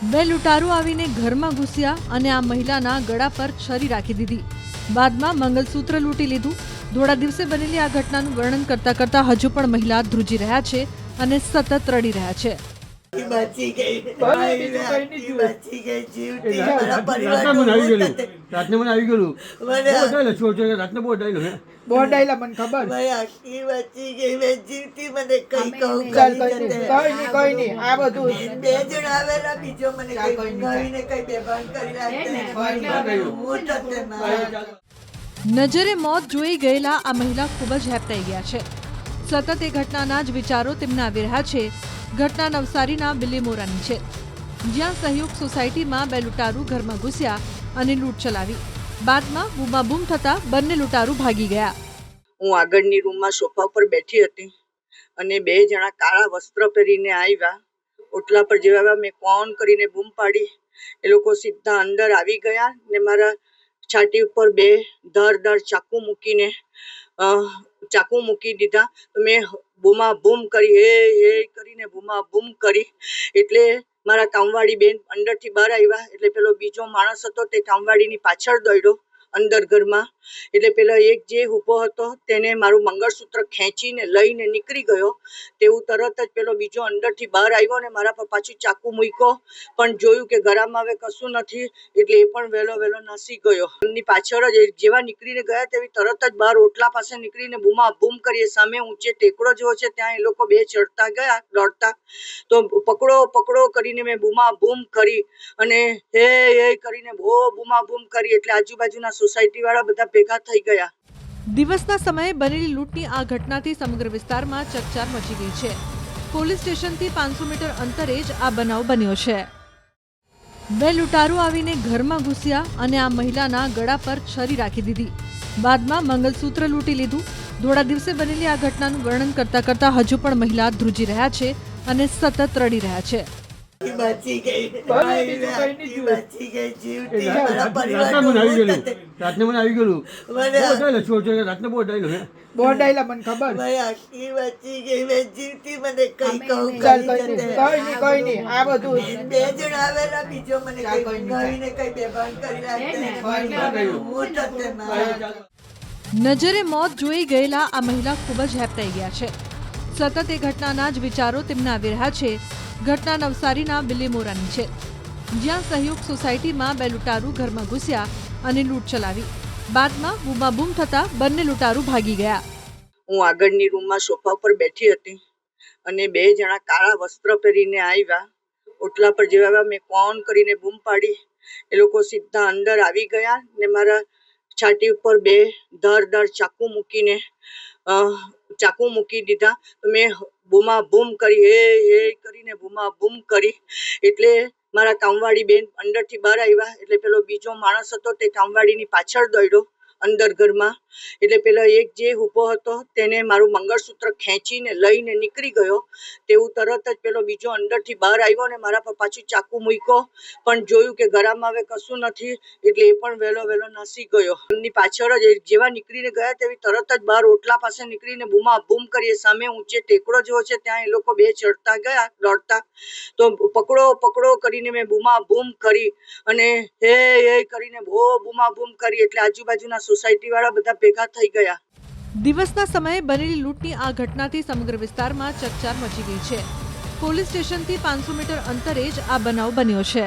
બે લૂંટારો આવીને ઘરમાં ઘૂસ્યા અને આ મહિલાના ગળા પર છરી રાખી દીધી. બાદમાં મંગલસૂત્ર લૂંટી લીધું. થોડા દિવસે બનેલી આ ઘટનાનું વર્ણન કરતા હજુ પણ મહિલા ધ્રુજી રહ્યા છે અને સતત રડી રહ્યા છે. બચી ગઈ બચી ગઈ જીવતી મારા પરિવાર રાતને મને આવી ગયેલું રાતને બહુ ડાયલા મને ખબર ભાઈ આખી બચી ગઈ મેં જીવતી મને કઈ કહું કઈ નહીં આ બધું બે જણ આવેલા બીજો મને કઈ નવીને કઈ બેભાન કરી રાખે. નજરે મોત જોઈ ગયેલા આ મહિલા ખૂબ જ હેપતાઈ ગયા છે. સતત એ ઘટનાના જ વિચારો તેમને આવી રહ્યા છે. ઘટના નવસારીના બિલીમોરાની છે, જ્યાં સહયોગ સોસાયટીમાં બે લૂંટારૂ ઘરમાં ઘૂસ્યા અને લૂંટ ચલાવી. બાદમાં બૂમાબૂમ થતા બંને લૂંટારૂ ભાગી ગયા. હું આગળની રૂમમાં સોફા પર બેઠી હતી અને બે જણા કાળા વસ્ત્ર પહેરીને આવ્યા. ઓટલા પર જેવા મેં કોણ કરીને બૂમ પાડી. એ લોકો સીધા અંદર આવી ગયા ને મારા છાતી ઉપર બે ધાર ચાકુ મૂકી દીધા. તો મેં બૂમા બૂમ કરી હે કરીને બૂમા બૂમ કરી. એટલે મારા કામવાળી બેન અંદરથી બહાર આવ્યા. એટલે પેલો બીજો માણસ હતો તે કામવાળીની પાછળ દોડ્યો અંદર ઘરમાં. એટલે પેલો એક જે ઊભો હતો તેને મારું મંગળસૂત્ર ખેંચીને લઈને નીકળી ગયો. તેવું તરત જ પેલો બીજો અંદરથી બહાર આવ્યો ને મારા પર પાછું ચાકુ મૂક્યો. પણ જોયું કે ગળામાં હવે કશું નથી એટલે એ પણ વહેલો નાસી ગયો. એમની પાછળ જ જેવા નીકળીને ગયા તેવી તરત જ બહાર ઓટલા પાસે નીકળીને બૂમા બૂમ કરીએ. સામે ઊંચે ટેકડો જેવો છે ત્યાં એ લોકો બે ચડતા ગયા દોડતા. તો પકડો કરીને મેં બૂમા બૂમ કરી અને હે કરીને બહુ બૂમા બૂમ કરી. એટલે આજુબાજુના સોસાયટી વાળા બધા ભેગા થઈ ગયા. દિવસના સમયે બનેલી લૂંટની આ ઘટનાથી સમગ્ર વિસ્તારમાં ચકચાર મચી ગઈ છે. પોલીસ સ્ટેશનથી 500 મીટર અંતરે જ આ બનાવ બન્યો છે. બે લૂંટારૂ આવીને ઘરમાં ઘૂસ્યા અને આ મહિલાના ગળા પર છરી રાખી દીધી. બાદમાં મંગલસૂત્ર લૂંટી લીધું. થોડા દિવસે બનેલી આ ઘટનાનું વર્ણન કરતા હજુ પણ મહિલા ધ્રુજી રહ્યા છે અને સતત રડી રહ્યા છે. બચી ગઈ બચી ગઈ જીવતી મારા પરિવાર રાતને મને આવી ગયેલું રાતને બહુ ડાયલા મને ખબર ભાઈ આખી બચી ગઈ મેં જીવતી મને કઈ કહું કઈ નહીં આ બધું બે જણ આવેલા બીજો મને કઈ નવીને કઈ બેભાન કરી રાખે. નજરે મોત જોઈ ગયેલા આ મહિલા ખૂબ જ હેપતાઈ ગયા છે. સતત એ ઘટનાના જ વિચારો તેમને આવી રહ્યા છે. ઘટના નવસારીના બિલીમોરાની છે, જ્યાં સહયોગ સોસાયટીમાં બે લૂંટારૂ ઘરમાં ઘૂસ્યા અને લૂંટ ચલાવી. બાદમાં બૂમાબૂમ થતા બંને લૂંટારૂ ભાગી ગયા. હું આગળની રૂમમાં સોફા પર બેઠી હતી અને બે જણા કાળા વસ્ત્ર પહેરીને આવ્યા. ઓટલા પર જેવા મેં કોણ કરીને બૂમ પાડી. એ લોકો સીધા અંદર આવી ગયા ને મારા છાતી ઉપર બે ધાર ચાકુ મૂકી દીધા. તો મેં બૂમા બૂમ કરી હે કરીને બૂમા બૂમ કરી. એટલે મારા કામવાળી બેન અંદરથી બહાર આવ્યા. એટલે પેલો બીજો માણસ હતો તે કામવાળીની પાછળ દોડ્યો અંદર ઘરમાં. એટલે પેલો એક જે ઊભો હતો તેને મારું મંગળસૂત્ર ખેંચીને લઈને નીકળી ગયો. તેવું તરત જ પેલો બીજો અંદરથી બહાર આવ્યો ને મારા પર પાછું ચાકુ મૂક્યો. પણ જોયું કે ગળામાં હવે કશું નથી એટલે એ પણ વહેલો નાસી ગયો. એમની પાછળ જ જેવા નીકળીને ગયા તેવી તરત જ બહાર ઓટલા પાસે નીકળીને બૂમા બૂમ કરીએ. સામે ઊંચે ટેકડો જેવો છે ત્યાં એ લોકો બે ચડતા ગયા દોડતા. તો પકડો કરીને મેં બૂમા બૂમ કરી અને હે કરીને બહુ બૂમા બૂમ કરી. એટલે આજુબાજુના સોસાયટી વાળા બધા ભેગા થઈ ગયા. દિવસના સમયે બનેલી લૂંટની આ ઘટનાથી સમગ્ર વિસ્તારમાં ચકચાર મચી ગઈ છે. પોલીસ સ્ટેશનથી 500 મીટર અંતરે જ આ બનાવ બન્યો છે.